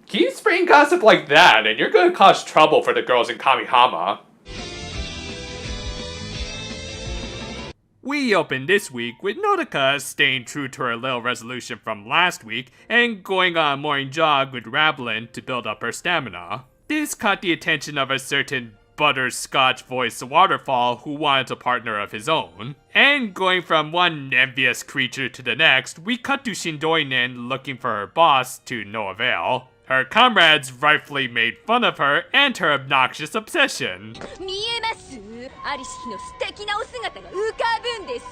Keep spreading gossip like that, and you're gonna cause trouble for the girls in Kamihama. We open this week with Nodoka staying true to her little resolution from last week and going on a morning jog with Rablin to build up her stamina. This caught the attention of a certain butterscotch-voiced waterfall who wanted a partner of his own. And going from one envious creature to the next, we cut to Shindoinen looking for her boss to no avail. Her comrades rightfully made fun of her and her obnoxious obsession.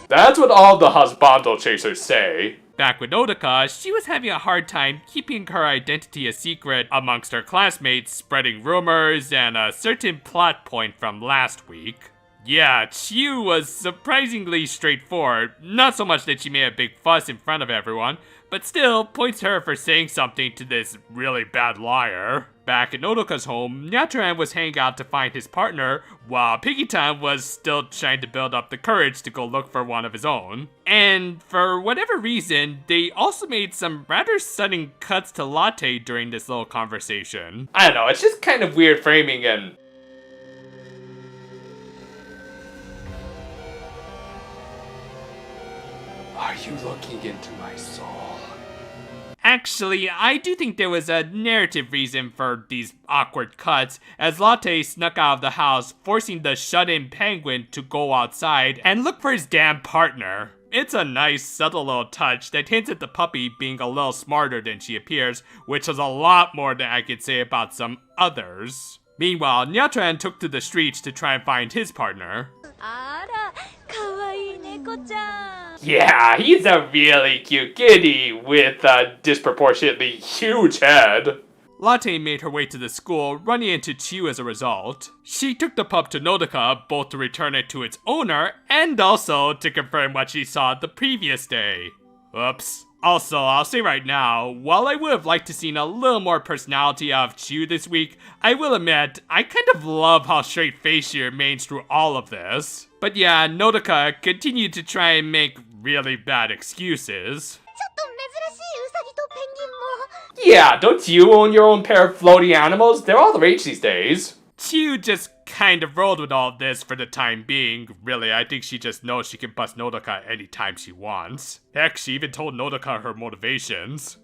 That's what all the husbando chasers say. Back with Nodoka, she was having a hard time keeping her identity a secret amongst her classmates, spreading rumors and a certain plot point from last week. Yeah, Chiyu was surprisingly straightforward, not so much that she made a big fuss in front of everyone, but still points her for saying something to this really bad liar. Back at Nodoka's home, Nyatran was hanging out to find his partner, while Piggy-tan was still trying to build up the courage to go look for one of his own. And for whatever reason, they also made some rather sudden cuts to Latte during this little conversation. I don't know, it's just kind of weird framing and... Are you looking into my soul? Actually, I do think there was a narrative reason for these awkward cuts, as Latte snuck out of the house, forcing the shut-in penguin to go outside and look for his damn partner. It's a nice, subtle little touch that hints at the puppy being a little smarter than she appears, which is a lot more than I could say about some others. Meanwhile, Nyatran took to the streets to try and find his partner. Yeah, he's a really cute kitty with a disproportionately huge head. Latte made her way to the school, running into Chiyu as a result. She took the pup to Nodoka, both to return it to its owner, and also to confirm what she saw the previous day. Oops. Also, I'll say right now, while I would have liked to seen a little more personality out of Chiyu this week, I will admit, I kind of love how straight-faced she remains through all of this. But yeah, Nodoka continued to try and make really bad excuses. Yeah, don't you own your own pair of floating animals? They're all the rage these days. Chiyu just kind of rolled with all this for the time being. Really, I think she just knows she can bust Nodoka anytime she wants. Heck, she even told Nodoka her motivations.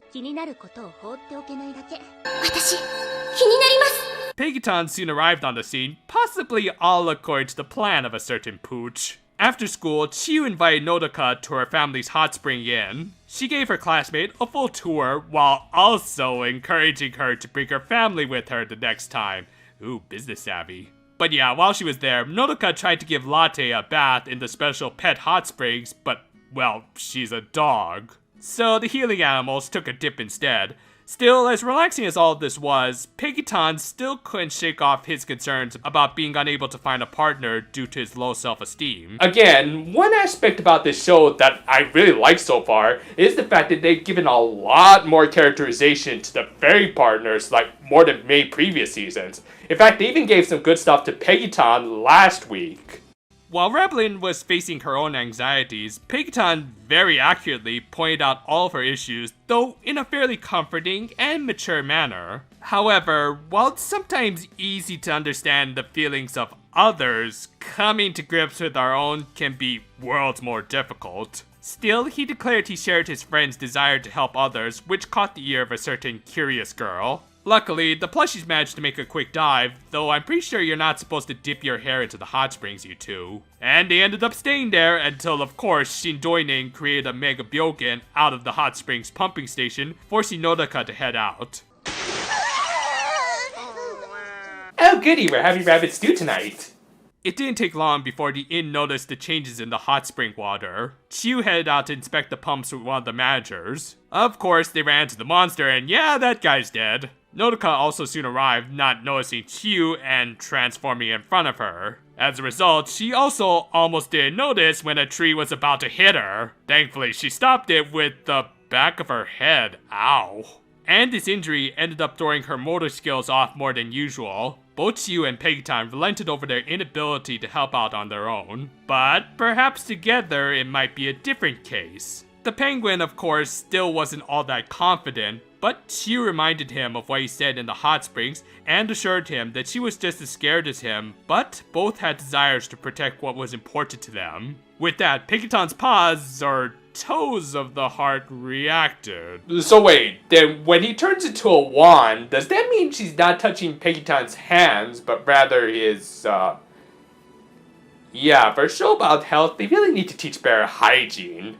Peggy-tan soon arrived on the scene, possibly all according to the plan of a certain pooch. After school, Chiyu invited Nodoka to her family's hot spring inn. She gave her classmate a full tour, while also encouraging her to bring her family with her the next time. Ooh, business savvy. But yeah, while she was there, Nodoka tried to give Latte a bath in the special pet hot springs, but, well, she's a dog. So the healing animals took a dip instead. Still, as relaxing as all of this was, Peggy-tan still couldn't shake off his concerns about being unable to find a partner due to his low self-esteem. Again, one aspect about this show that I really like so far is the fact that they've given a lot more characterization to the fairy partners, like more than many previous seasons. In fact, they even gave some good stuff to Peggy-tan last week. While Rablin was facing her own anxieties, Peggy-tan very accurately pointed out all of her issues, though in a fairly comforting and mature manner. However, while it's sometimes easy to understand the feelings of others, coming to grips with our own can be worlds more difficult. Still, he declared he shared his friend's desire to help others, which caught the ear of a certain curious girl. Luckily, the plushies managed to make a quick dive, though I'm pretty sure you're not supposed to dip your hair into the hot springs, you two. And they ended up staying there until, of course, Shindoinen created a Mega Byogen out of the hot springs pumping station, forcing Nodoka to head out. Oh goody, we're having rabbit stew tonight. It didn't take long before the inn noticed the changes in the hot spring water. Chiyu headed out to inspect the pumps with one of the managers. Of course, they ran into the monster and yeah, that guy's dead. Nodoka also soon arrived, not noticing Chiyu and transforming in front of her. As a result, she also almost didn't notice when a tree was about to hit her. Thankfully, she stopped it with the back of her head. Ow. And this injury ended up throwing her motor skills off more than usual. Both Chiyu and Peggy-tan relented over their inability to help out on their own. But perhaps together it might be a different case. The penguin, of course, still wasn't all that confident, but Chiyu reminded him of what he said in the hot springs and assured him that she was just as scared as him, but both had desires to protect what was important to them. With that, Pekiton's paws, or toes of the heart, reacted. So wait, then when he turns into a wand, does that mean she's not touching Pekiton's hands, but rather his, Yeah, for a show about health, they really need to teach better hygiene.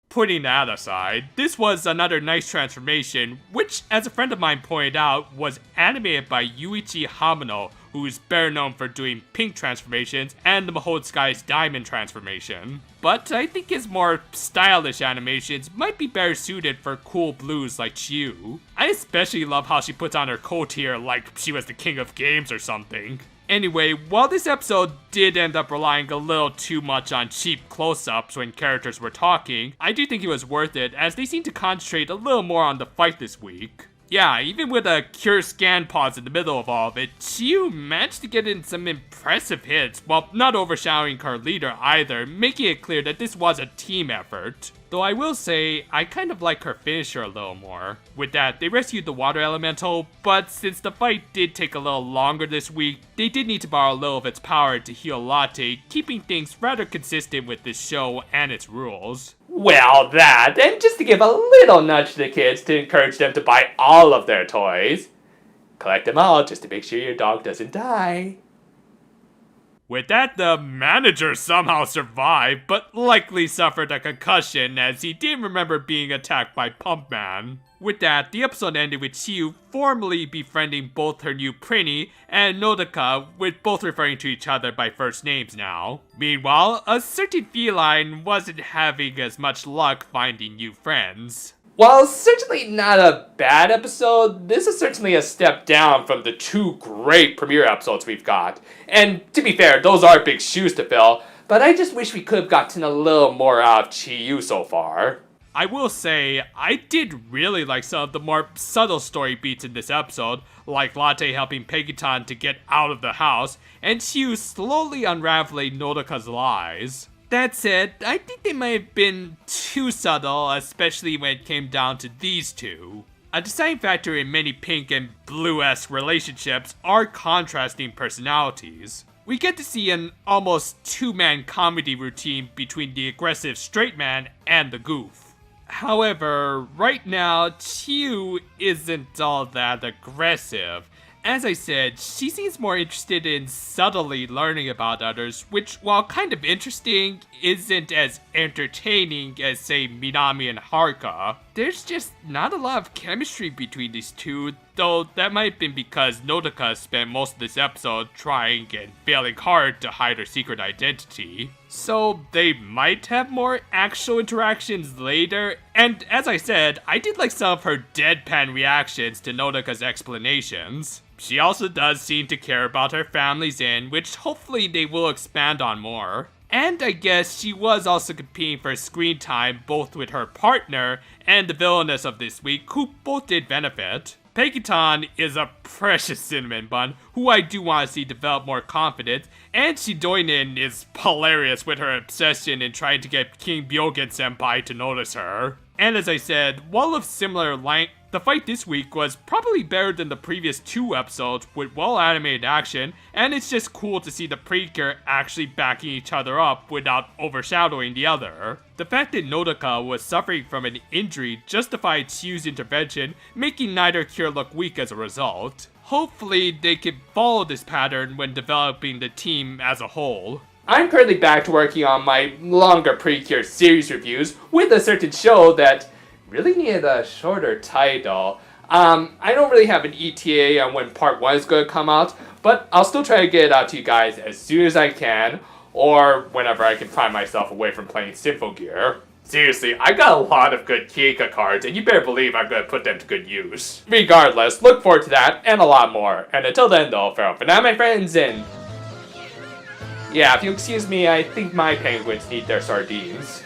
Putting that aside, this was another nice transformation, which, as a friend of mine pointed out, was animated by Yuichi Hamano, who is better known for doing pink transformations and the Behold Sky's diamond transformation. But I think his more stylish animations might be better suited for cool blues like Chiyu. I especially love how she puts on her coat here like she was the king of games or something. Anyway, while this episode did end up relying a little too much on cheap close-ups when characters were talking, I do think it was worth it, as they seem to concentrate a little more on the fight this week. Yeah, even with a Cure scan pause in the middle of all of it, Chiyu managed to get in some impressive hits, while not overshadowing her leader either, making it clear that this was a team effort. Though I will say, I kind of like her finisher a little more. With that, they rescued the water elemental, but since the fight did take a little longer this week, they did need to borrow a little of its power to heal Latte, keeping things rather consistent with this show and its rules. Well, that, and just to give a little nudge to the kids to encourage them to buy all of their toys. Collect them all just to make sure your dog doesn't die. With that, the manager somehow survived, but likely suffered a concussion as he didn't remember being attacked by Pumpman. With that, the episode ended with Chiyu formally befriending both her new Prinny and Nodoka, with both referring to each other by first names now. Meanwhile, a certain feline wasn't having as much luck finding new friends. While certainly not a bad episode, this is certainly a step down from the two great premiere episodes we've got. And to be fair, those are big shoes to fill, but I just wish we could have gotten a little more out of Chiyu so far. I will say, I did really like some of the more subtle story beats in this episode, like Latte helping Pekiton to get out of the house, and Chiyu slowly unraveling Nodoka's lies. That said, I think they might have been too subtle, especially when it came down to these two. A deciding factor in many pink and blue-esque relationships are contrasting personalities. We get to see an almost two-man comedy routine between the aggressive straight man and the goof. However, right now, Chiyu isn't all that aggressive. As I said, she seems more interested in subtly learning about others, which, while kind of interesting, isn't as entertaining as, say, Minami and Haruka. There's just not a lot of chemistry between these two, though that might have been because Nodoka spent most of this episode trying and failing hard to hide her secret identity. So they might have more actual interactions later, and as I said, I did like some of her deadpan reactions to Nodoka's explanations. She also does seem to care about her family's inn, which hopefully they will expand on more. And I guess she was also competing for screen time both with her partner and the villainess of this week, who both did benefit. Pekiton is a precious cinnamon bun, who I do want to see develop more confidence, and Shidoinen is hilarious with her obsession in trying to get King Byogen senpai to notice her. And as I said, while of similar length, the fight this week was probably better than the previous two episodes with well-animated action, and it's just cool to see the Precure actually backing each other up without overshadowing the other. The fact that Nodoka was suffering from an injury justified Chiyu's intervention, making neither Cure look weak as a result. Hopefully they can follow this pattern when developing the team as a whole. I'm currently back to working on my longer Precure series reviews with a certain show that really needed a shorter title. I don't really have an ETA on when part 1 is going to come out, but I'll still try to get it out to you guys as soon as I can, or whenever I can find myself away from playing Symphogear. Seriously, I got a lot of good Kieka cards, and you better believe I'm going to put them to good use. Regardless, look forward to that, and a lot more. And until then though, farewell for now my friends, and yeah, if you excuse me, I think my penguins need their sardines.